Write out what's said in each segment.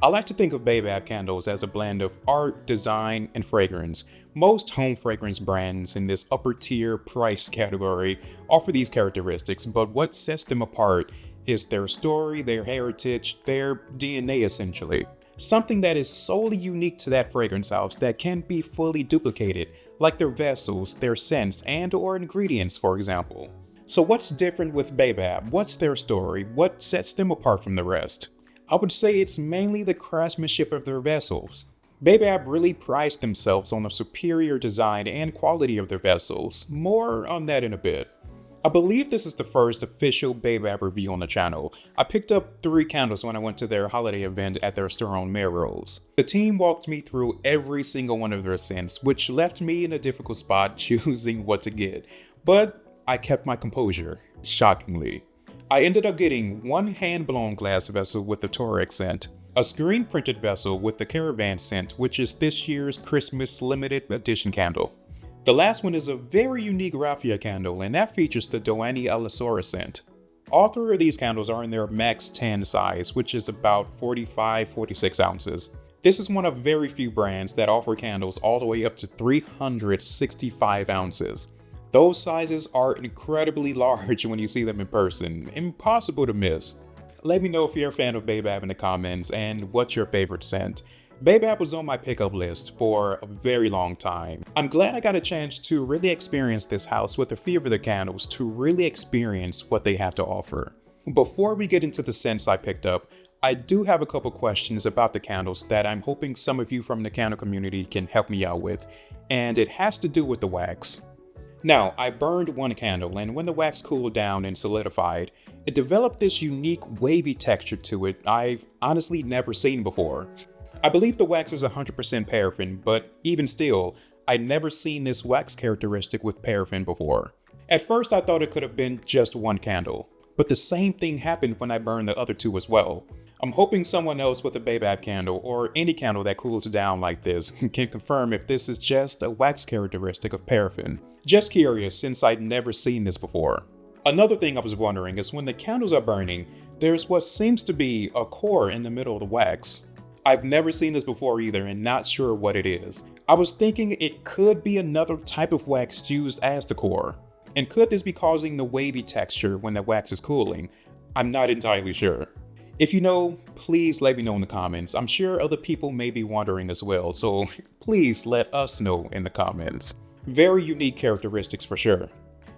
I like to think of Baobab candles as a blend of art, design, and fragrance. Most home fragrance brands in this upper tier price category offer these characteristics, but what sets them apart is their story, their heritage, their DNA essentially. Something that is solely unique to that fragrance house that can't be fully duplicated, like their vessels, their scents, and or ingredients, for example. So what's different with Baobab? What's their story? What sets them apart from the rest? I would say it's mainly the craftsmanship of their vessels. Baobab really prides themselves on the superior design and quality of their vessels. More on that in a bit. I believe this is the first official Baobab review on the channel. I picked up 3 candles when I went to their holiday event at their store on Melrose. The team walked me through every single one of their scents, which left me in a difficult spot choosing what to get. But I kept my composure, shockingly. I ended up getting one hand-blown glass vessel with the Torek scent, a screen-printed vessel with the Caravan scent, which is this year's Christmas limited edition candle. The last one is a very unique raffia candle, and that features the Doani Allosaurus scent. All 3 of these candles are in their max 10 size, which is about 45-46 ounces. This is one of very few brands that offer candles all the way up to 365 ounces. Those sizes are incredibly large when you see them in person, impossible to miss. Let me know if you're a fan of Baobab in the comments and what's your favorite scent. Baobab was on my pickup list for a very long time. I'm glad I got a chance to really experience this house with a few of the candles to really experience what they have to offer. Before we get into the scents I picked up, I do have a couple questions about the candles that I'm hoping some of you from the candle community can help me out with, and it has to do with the wax. Now, I burned one candle, and when the wax cooled down and solidified, it developed this unique wavy texture to it I've honestly never seen before. I believe the wax is 100% paraffin, but even still, I'd never seen this wax characteristic with paraffin before. At first I thought it could have been just one candle, but the same thing happened when I burned the other 2 as well. I'm hoping someone else with a Baobab candle or any candle that cools down like this can confirm if this is just a wax characteristic of paraffin. Just curious since I'd never seen this before. Another thing I was wondering is when the candles are burning, there's what seems to be a core in the middle of the wax. I've never seen this before either and not sure what it is. I was thinking it could be another type of wax used as the core. And could this be causing the wavy texture when the wax is cooling? I'm not entirely sure. If you know, please let me know in the comments. I'm sure other people may be wondering as well, so please let us know in the comments. Very unique characteristics for sure.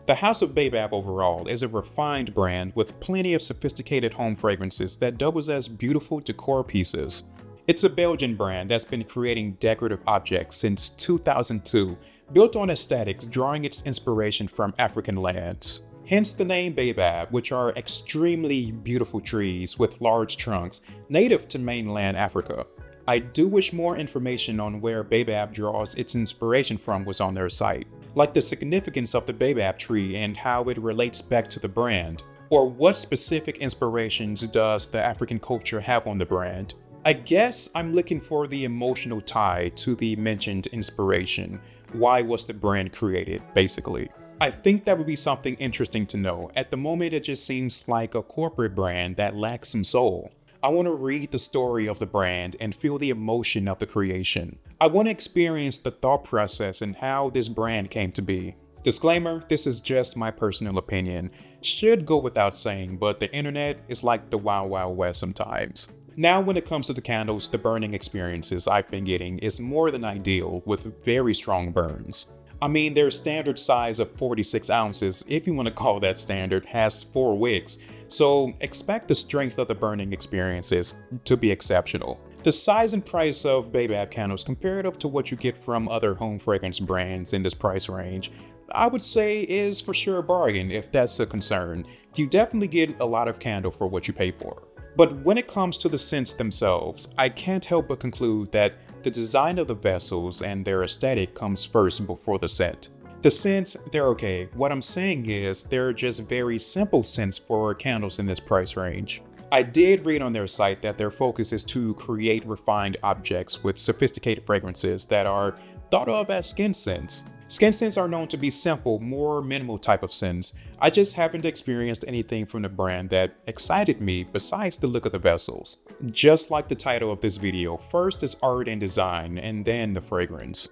The House of Baobab overall is a refined brand with plenty of sophisticated home fragrances that doubles as beautiful decor pieces. It's a Belgian brand that's been creating decorative objects since 2002, built on aesthetics drawing its inspiration from African lands. Hence the name Baobab, which are extremely beautiful trees with large trunks, native to mainland Africa. I do wish more information on where Baobab draws its inspiration from was on their site, like the significance of the Baobab tree and how it relates back to the brand, or what specific inspirations does the African culture have on the brand. I guess I'm looking for the emotional tie to the mentioned inspiration. Why was the brand created, basically? I think that would be something interesting to know. At the moment, it just seems like a corporate brand that lacks some soul. I want to read the story of the brand and feel the emotion of the creation. I want to experience the thought process and how this brand came to be. Disclaimer, this is just my personal opinion. Should go without saying, but the internet is like the Wild Wild West sometimes. Now when it comes to the candles, the burning experiences I've been getting is more than ideal with very strong burns. I mean, their standard size of 46 ounces, if you want to call that standard, has 4 wicks, so expect the strength of the burning experiences to be exceptional. The size and price of Baobab candles comparative to what you get from other home fragrance brands in this price range, I would say is for sure a bargain if that's a concern. You definitely get a lot of candle for what you pay for. But when it comes to the scents themselves, I can't help but conclude that the design of the vessels and their aesthetic comes first before the scent. The scents, they're okay. What I'm saying is they're just very simple scents for candles in this price range. I did read on their site that their focus is to create refined objects with sophisticated fragrances that are thought of as skin scents. Skin scents are known to be simple, more minimal type of scents. I just haven't experienced anything from the brand that excited me besides the look of the vessels. Just like the title of this video, first is art and design, and then the fragrance.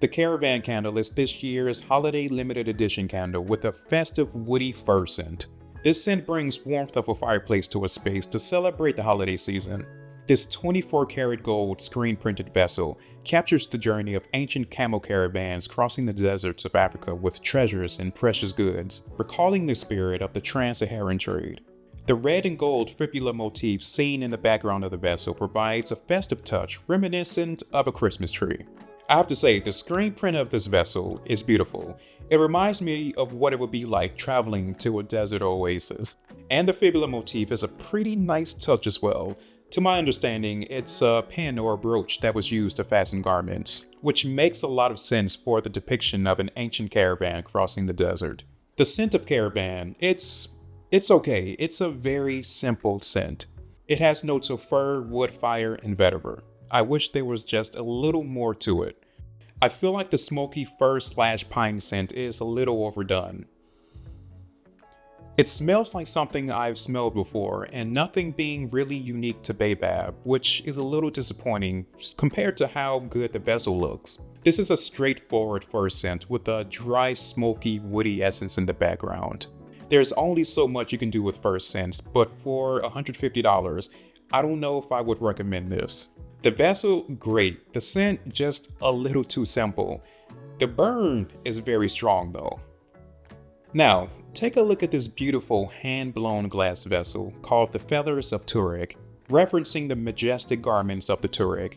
The Caravan candle is this year's holiday limited edition candle with a festive woody fir scent. This scent brings warmth of a fireplace to a space to celebrate the holiday season. This 24 karat gold screen printed vessel captures the journey of ancient camel caravans crossing the deserts of Africa with treasures and precious goods, recalling the spirit of the trans-Saharan trade. The red and gold fibula motif seen in the background of the vessel provides a festive touch reminiscent of a Christmas tree. I have to say, the screen print of this vessel is beautiful. It reminds me of what it would be like traveling to a desert oasis. And the fibula motif is a pretty nice touch as well. To my understanding, it's a pin or a brooch that was used to fasten garments, which makes a lot of sense for the depiction of an ancient caravan crossing the desert. The scent of caravan, it's okay. It's a very simple scent. It has notes of fir, wood, fire, and vetiver. I wish there was just a little more to it. I feel like the smoky fir/pine scent is a little overdone. It smells like something I've smelled before, and nothing being really unique to Baobab, which is a little disappointing compared to how good the vessel looks. This is a straightforward fir scent with a dry, smoky, woody essence in the background. There's only so much you can do with fir scents, but for $150, I don't know if I would recommend this. The vessel, great. The scent, just a little too simple. The burn is very strong though. Now, take a look at this beautiful hand-blown glass vessel called the Feathers of Tuareg, referencing the majestic garments of the Tuareg.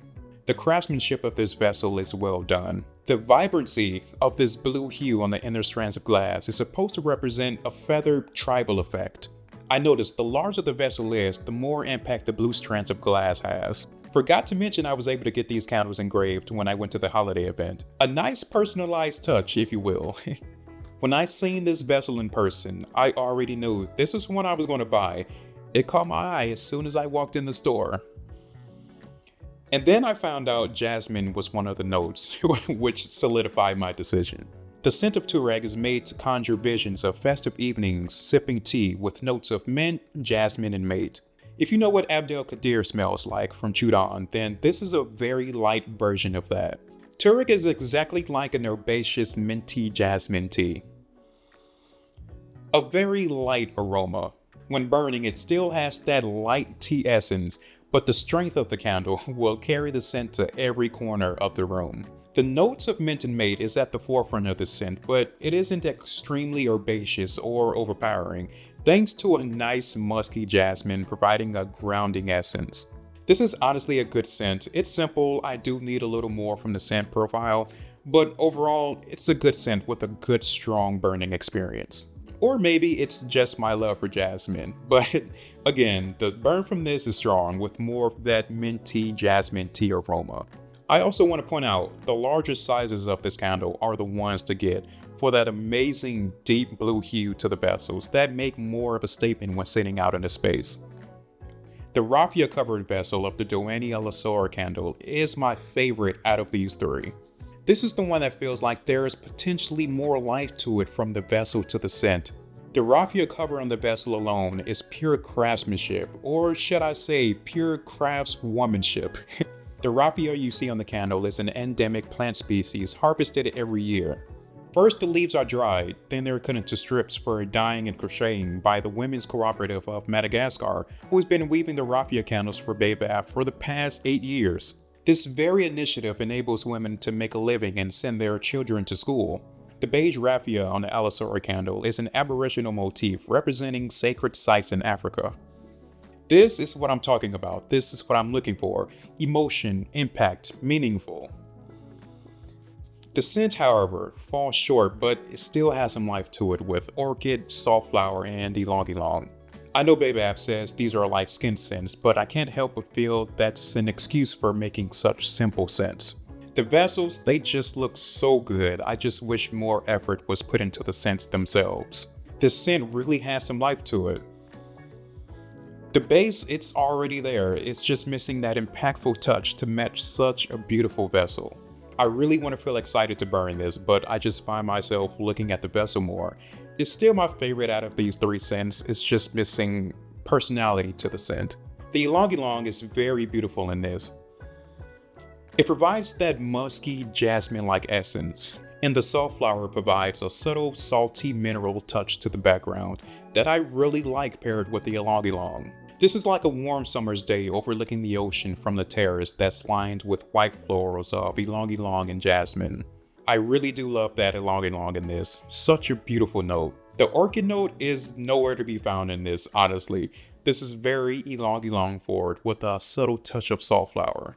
The craftsmanship of this vessel is well done. The vibrancy of this blue hue on the inner strands of glass is supposed to represent a feathered tribal effect. I noticed the larger the vessel is, the more impact the blue strands of glass has. Forgot to mention I was able to get these candles engraved when I went to the holiday event. A nice personalized touch, if you will. When I seen this vessel in person, I already knew this is one I was going to buy. It caught my eye as soon as I walked in the store. And then I found out jasmine was one of the notes, which solidified my decision. The scent of Tuareg is made to conjure visions of festive evenings sipping tea with notes of mint, jasmine, and mate. If you know what Abdel Kadir smells like from Chudan, then this is a very light version of that. Tuareg is exactly like an herbaceous minty jasmine tea. A very light aroma. When burning, it still has that light tea essence, but the strength of the candle will carry the scent to every corner of the room. The notes of mint and mate is at the forefront of the scent, but it isn't extremely herbaceous or overpowering, thanks to a nice musky jasmine providing a grounding essence. This is honestly a good scent. It's simple, I do need a little more from the scent profile, but overall, it's a good scent with a good strong burning experience. Or maybe it's just my love for jasmine, but again, the burn from this is strong with more of that minty jasmine tea aroma. I also want to point out, the larger sizes of this candle are the ones to get for that amazing deep blue hue to the vessels that make more of a statement when sitting out in a space. The raffia covered vessel of the Douani El Asor candle is my favorite out of these three. This is the one that feels like there is potentially more life to it from the vessel to the scent. The raffia cover on the vessel alone is pure craftsmanship, or should I say pure craftswomanship. The raffia you see on the candle is an endemic plant species harvested every year. First, the leaves are dried, then they're cut into strips for dyeing and crocheting by the Women's Cooperative of Madagascar, who has been weaving the raffia candles for Baobab for the past 8 years. This very initiative enables women to make a living and send their children to school. The beige raffia on the Alasora candle is an aboriginal motif representing sacred sites in Africa. This is what I'm talking about. This is what I'm looking for. Emotion, impact, meaningful. The scent, however, falls short, but it still has some life to it with orchid, softflower, and ylang ylang. I know Baobab says these are like skin scents, but I can't help but feel that's an excuse for making such simple scents. The vessels, they just look so good. I just wish more effort was put into the scents themselves. This scent really has some life to it. The base, it's already there. It's just missing that impactful touch to match such a beautiful vessel. I really want to feel excited to burn this, but I just find myself looking at the vessel more. It's still my favorite out of these three scents, it's just missing personality to the scent. The Ylang Ylang is very beautiful in this. It provides that musky, jasmine-like essence, and the Soulflower provides a subtle, salty mineral touch to the background that I really like paired with the Ylang Ylang. This is like a warm summer's day overlooking the ocean from the terrace that's lined with white florals of Ylang Ylang and jasmine. I really do love that Ylang Ylang in this. Such a beautiful note. The orchid note is nowhere to be found in this, honestly. This is very Ylang Ylang forward with a subtle touch of Soulflower.